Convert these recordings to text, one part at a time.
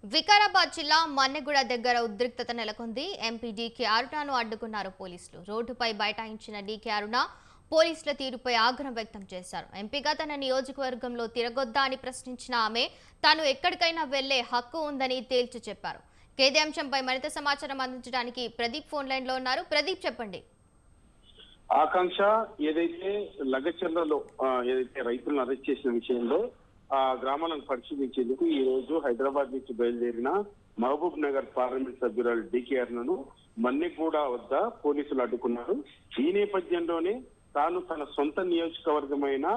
వికారాబాద్ జిల్లా మన్నెగూడ దగ్గర ఉద్రిక్తత నెలకొంది. ఎంపీ డీకే అరుణను అడ్డుకున్నారు పోలీసులు. రోడ్డుపై బైఠాయించిన డీకే అరుణ పోలీసుల తీరుపై ఆగ్రహం వ్యక్తం చేశారు. ఎంపీగా తన నియోజకవర్గంలో తిరగొద్దా అని ప్రశ్నించిన ఆమె తాను ఎక్కడికైనా వెళ్లే హక్కు ఉందని తేల్చి చెప్పారు. ఇదే అంశంపై మరింత సమాచారం అందించడానికి ప్రదీప్ ఫోన్ లైన్ లో ఉన్నారు. ప్రదీప్, చెప్పండి. ఆకాంక్ష ఏదైతే లగచర్లలో ఏదైతే రైతులను అరెస్ట్ చేసిన విషయంలో ఆ గ్రామాలను పరిశీలించేందుకు ఈ రోజు హైదరాబాద్ నుంచి బయలుదేరిన మహబూబ్ నగర్ పార్లమెంట్ సభ్యురాలు డీకేఆర్ను మన్నెగూడ వద్ద పోలీసులు అడ్డుకున్నారు. ఈ నేపథ్యంలోనే తాను తన సొంత నియోజకవర్గమైన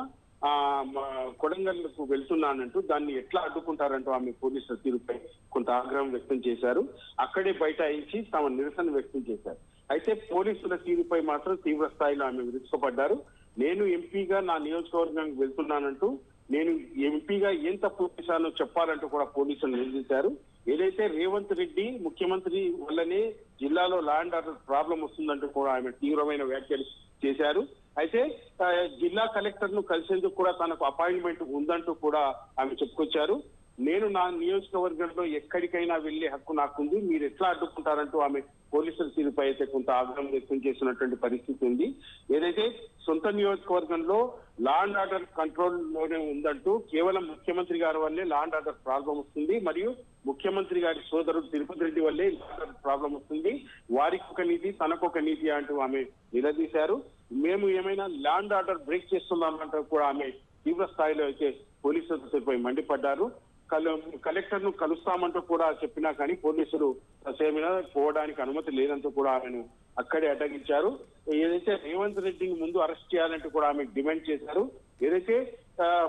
కొడంగల్కు వెళ్తున్నానంటూ దాన్ని ఎట్లా అడ్డుకుంటారంటూ ఆమె పోలీసుల తీరుపై కొంత ఆగ్రహం వ్యక్తం చేశారు. అక్కడే బైఠాయించి తమ నిరసన వ్యక్తం చేశారు. అయితే పోలీసుల తీరుపై మాత్రం తీవ్ర స్థాయిలో ఆమె విరుచుకుపడ్డారు. నేను ఎంపీగా నా నియోజకవర్గానికి వెళ్తున్నానంటూ నేను ఎంపీగా ఏం తప్పు చేశానో చెప్పాలంటూ కూడా పోలీసులు నిలదీశారు. ఏదైతే రేవంత్ రెడ్డి ముఖ్యమంత్రి వల్లనే జిల్లాలో లా అండ్ ఆర్డర్ ప్రాబ్లం వస్తుందంటూ కూడా ఆమె తీవ్రమైన వ్యాఖ్యలు చేశారు. అయితే జిల్లా కలెక్టర్ ను కలిసేందుకు కూడా తనకు అపాయింట్మెంట్ ఉందంటూ కూడా ఆమె చెప్పుకొచ్చారు. నేను నా నియోజకవర్గంలో ఎక్కడికైనా వెళ్లే హక్కు నాకుంది, మీరు ఎట్లా అడ్డుకుంటారంటూ ఆమె పోలీసుల తీరుపై అయితే కొంత ఆగ్రహం వ్యక్తం చేసినటువంటి పరిస్థితి ఉంది. ఏదైతే సొంత నియోజకవర్గంలో లా అండ్ ఆర్డర్ కంట్రోల్ లోనే ఉందంటూ కేవలం ముఖ్యమంత్రి గారి వల్లే లా అండ్ ఆర్డర్ ప్రాబ్లం వస్తుంది, మరియు ముఖ్యమంత్రి గారి సోదరుడు తిరుపతి రెడ్డి వల్లే లా అండ్ ఆర్డర్ ప్రాబ్లం వస్తుంది, వారికి ఒక నీతి తనకొక నీతి అంటూ ఆమె నిలదీశారు. మేము ఏమైనా లా అండ్ ఆర్డర్ బ్రేక్ చేస్తున్నామంటూ కూడా ఆమె తీవ్ర స్థాయిలో అయితే పోలీసులపై మండిపడ్డారు. కలెక్టర్ ను కలుస్తామంటూ కూడా చెప్పినా కానీ పోలీసులు సేమినా పోవడానికి అనుమతి లేదంటూ కూడా ఆమెను అక్కడే అడ్డగించారు. ఏదైతే రేవంత్ రెడ్డిని ముందు అరెస్ట్ చేయాలంటూ కూడా ఆమె డిమాండ్ చేశారు. ఏదైతే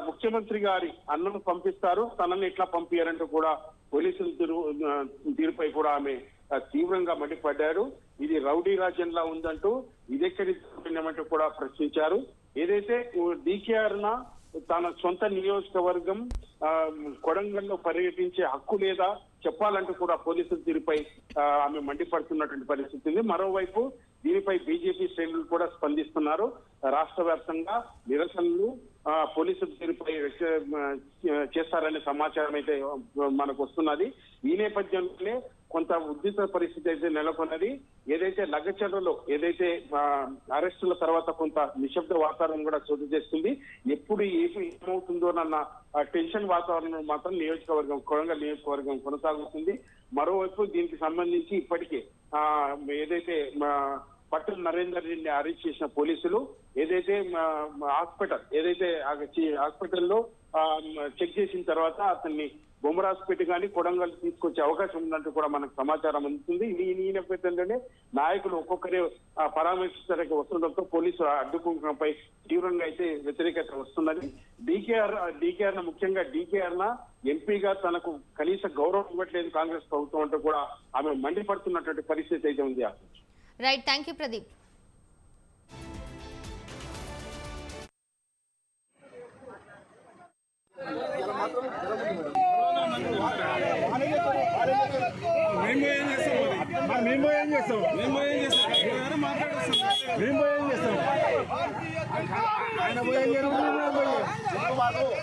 ముఖ్యమంత్రి గారి అన్నను పంపిస్తారు, తనని ఎట్లా పంపించారంటూ కూడా పోలీసుల తీరుపై కూడా ఆమె తీవ్రంగా మండిపడ్డారు. ఇది రౌడీ రాజ్యంలా ఉందంటూ ఇదెక్కడి కూడా ప్రశ్నించారు. ఏదైతే డీకేఆర్న తన సొంత నియోజకవర్గం కొడంగల్లో పర్యటించే హక్కు లేదా చెప్పాలంటూ కూడా పోలీసుల తీరుపై ఆమె మండిపడుతున్నటువంటి పరిస్థితి ఉంది. మరోవైపు దీనిపై బీజేపీ శ్రేణులు కూడా స్పందిస్తున్నారు. రాష్ట్ర వ్యాప్తంగా నిరసనలు పోలీసుల తీరుపై చేస్తారనే సమాచారం అయితే మనకు వస్తున్నది. ఈ నేపథ్యంలోనే కొంత ఉద్రిక్త పరిస్థితి అయితే నెలకొన్నది. ఏదైతే లగచర్లలో ఏదైతే అరెస్టుల తర్వాత కొంత నిశ్శబ్ద వాతావరణం కూడా చోటు చేస్తుంది. ఎప్పుడు ఏమవుతుందోనన్న టెన్షన్ వాతావరణం మాత్రం కొడంగల్ నియోజకవర్గం కొనసాగుతుంది. మరోవైపు దీనికి సంబంధించి ఇప్పటికే ఏదైతే పట్టణ నరేందర్ రెడ్డిని అరెస్ట్ చేసిన పోలీసులు ఏదైతే హాస్పిటల్లో చెక్ చేసిన తర్వాత అతన్ని బొమ్మరాజ్పేట కానీ కొడంగల్ తీసుకొచ్చే అవకాశం ఉందంటూ కూడా మనకు సమాచారం అందుతుంది. ఈ నేపథ్యంలోనే నాయకులు ఒక్కొక్కరే పరామర్శించడానికి వస్తుండటంతో పోలీసులు అడ్డుకోవడంపై తీవ్రంగా అయితే వ్యతిరేకత వస్తున్నది. డీకేఆర్ ముఖ్యంగా డీకేఆర్ ఎంపీగా తనకు కనీస గౌరవం ఇవ్వట్లేదు కాంగ్రెస్ ప్రభుత్వం అంటూ కూడా ఆమె మండిపడుతున్నటువంటి పరిస్థితి అయితే ఉంది. Right, thank you Pradeep. మేము ఏం చేస్తాం ఆయన మాట్లాడి